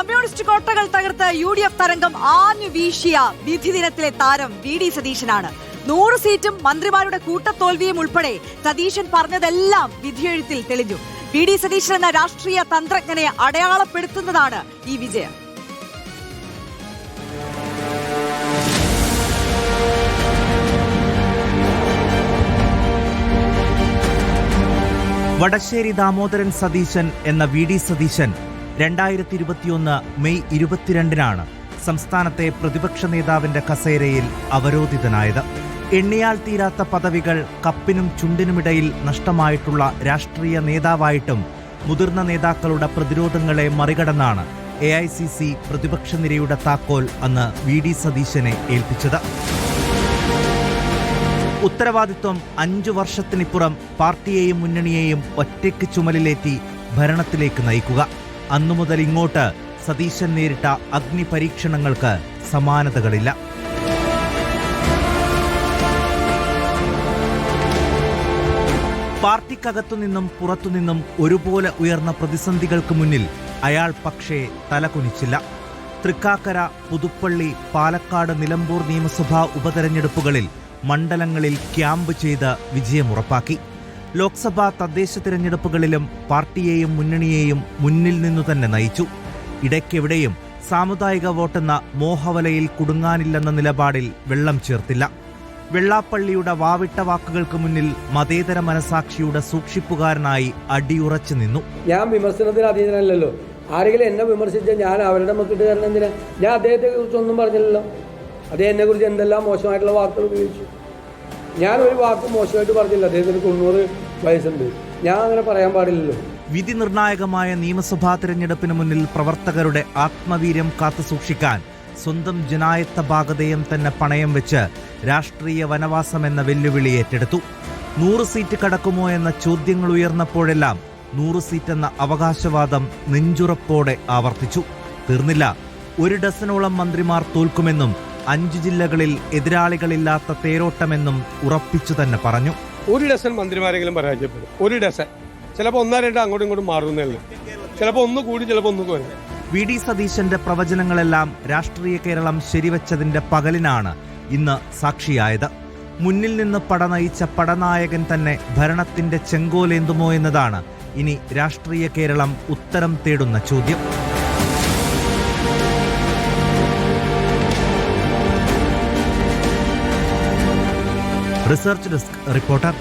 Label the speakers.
Speaker 1: Communist കോട്ടകൾ തകർത്ത് UDF തരംഗം ആഞ്ഞു വീശിയ വിധി ദിനത്തിലെ താരം VD സതീശനാണ്. 100 സീറ്റും മന്ത്രിമാരുടെ കൂട്ടത്തോൽവിയും ഉൾപ്പെടെ സതീശൻ പറഞ്ഞതെല്ലാം വിധിയെഴുത്തിൽ തെളിഞ്ഞു. VD സതീശൻ എന്ന രാഷ്ട്രീയ തന്ത്രജ്ഞനെ അടയാളപ്പെടുത്തുന്നതാണ് ഈ വിജയം.
Speaker 2: വടശ്ശേരി ദാമോദരൻ സതീശൻ എന്ന VD സതീശൻ 2021 മെയ് 22-നാണ് സംസ്ഥാനത്തെ പ്രതിപക്ഷ നേതാവിന്റെ കസേരയിൽ അവരോധിതനായത്. എണ്ണിയാൽ തീരാത്ത പദവികൾ കപ്പിനും ചുണ്ടിനുമിടയിൽ നഷ്ടമായിട്ടുള്ള രാഷ്ട്രീയ നേതാവായിട്ടും മുതിർന്ന നേതാക്കളുടെ പ്രതിരോധങ്ങളെ മറികടന്നാണ് AICC പ്രതിപക്ഷ നിരയുടെ താക്കോൽ അന്ന് VD സതീശനെ ഏൽപ്പിച്ചത്. ഉത്തരവാദിത്വം 5 വർഷത്തിനിപ്പുറം പാർട്ടിയെയും മുന്നണിയെയും ഒറ്റയ്ക്ക് ചുമലിലേറ്റി ഭരണത്തിലേക്ക് നയിക്കുക. അന്നുമുതൽ ഇങ്ങോട്ട് സതീശൻ നേരിട്ട അഗ്നിപരീക്ഷണങ്ങൾക്ക് സമാനതകളില്ല. പാർട്ടിക്കകത്തുനിന്നും പുറത്തുനിന്നും ഒരുപോലെ ഉയർന്ന പ്രതിസന്ധികൾക്ക് മുന്നിൽ അയാൾ പക്ഷേ തലകുനിച്ചില്ല. തൃക്കാക്കര, പുതുപ്പള്ളി, പാലക്കാട്, നിലമ്പൂർ നിയമസഭാ ഉപതെരഞ്ഞെടുപ്പുകളിൽ മണ്ഡലങ്ങളിൽ ക്യാമ്പ് ചെയ്ത് വിജയമുറപ്പാക്കി. ലോക്സഭാ തദ്ദേശ തിരഞ്ഞെടുപ്പുകളിലും പാർട്ടിയെയും മുന്നണിയെയും മുന്നിൽ നിന്നു തന്നെ നയിച്ചു. ഇടയ്ക്കെവിടെയും സാമുദായിക വോട്ടെന്ന മോഹവലയിൽ കുടുങ്ങാനില്ലെന്ന നിലപാടിൽ വെള്ളം ചേർത്തില്ല. വെള്ളാപ്പള്ളിയുടെ വാവിട്ട വാക്കുകൾക്ക് മുന്നിൽ മതേതര മനസാക്ഷിയുടെ സൂക്ഷിപ്പുകാരനായി അടിയുറച്ചു നിന്നു.
Speaker 3: ഞാൻ വിമർശനത്തിന് അതീതനല്ലല്ലോ. ആരെങ്കിലും എന്നെ വിമർശിച്ചാൽ ഞാൻ അവരുടെ മക്കിട്ട് കാരണം എന്തിനാ? ഞാൻ അദ്ദേഹത്തെ കുറിച്ചൊന്നും പറഞ്ഞില്ലല്ലോ. അദ്ദേഹം എന്നെ കുറിച്ച് എന്തെല്ലാം മോശമായിട്ടുള്ള വാക്കുകൾ ഉപയോഗിച്ചു. ഞാനൊരു വാക്ക് മോശമായിട്ട് പറഞ്ഞില്ല. അദ്ദേഹത്തിന് 90 വയസ്സുണ്ട്. ഞാൻ അങ്ങനെ പറയാൻ പാടില്ലല്ലോ.
Speaker 2: വിധി നിർണായകമായ നിയമസഭാ തിരഞ്ഞെടുപ്പിന് മുന്നിൽ പ്രവർത്തകരുടെ ആത്മവീര്യം കാത്തുസൂക്ഷിക്കാൻ സ്വന്തം ജനായത്ത ഭാഗതയും തന്നെ പണയം വെച്ച് രാഷ്ട്രീയ വനവാസം എന്ന വെല്ലുവിളി ഏറ്റെടുത്തു. 100 സീറ്റ് കടക്കുമോ എന്ന ചോദ്യങ്ങൾ ഉയർന്നപ്പോഴെല്ലാം 100 സീറ്റെന്ന അവകാശവാദം നെഞ്ചുറപ്പോടെ ആവർത്തിച്ചു. തീർന്നില്ല. 1 ഡസനോളം മന്ത്രിമാർ തോൽക്കുമെന്നും 5 ജില്ലകളിൽ എതിരാളികളില്ലാത്ത തേരോട്ടമെന്നും ഉറപ്പിച്ചു തന്നെ പറഞ്ഞു.
Speaker 4: 1 ഡസൻ മന്ത്രിമാരെങ്കിലും പരാജയപ്പെടും. 1 ഡസൻ. ചിലപ്പോൾ 1-2 അങ്ങോട്ടും ഇങ്ങോട്ടും മാറുന്നേ ഉള്ളൂ. ചിലപ്പോൾ 1 കൂടി, ചിലപ്പോൾ 1 കുറയും.
Speaker 2: VD സതീശന്റെ പ്രവചനങ്ങളെല്ലാം രാഷ്ട്രീയ കേരളം ശരിവച്ചതിന്റെ പകലിനാണ് ഇന്ന് സാക്ഷിയായത്. മുന്നിൽ നിന്ന് പടനയിച്ച പടനായകൻ തന്നെ ഭരണത്തിന്റെ ചെങ്കോലേന്തുമോ എന്നതാണ് ഇനി രാഷ്ട്രീയ കേരളം ഉത്തരം തേടുന്ന ചോദ്യം. Research desk reporter.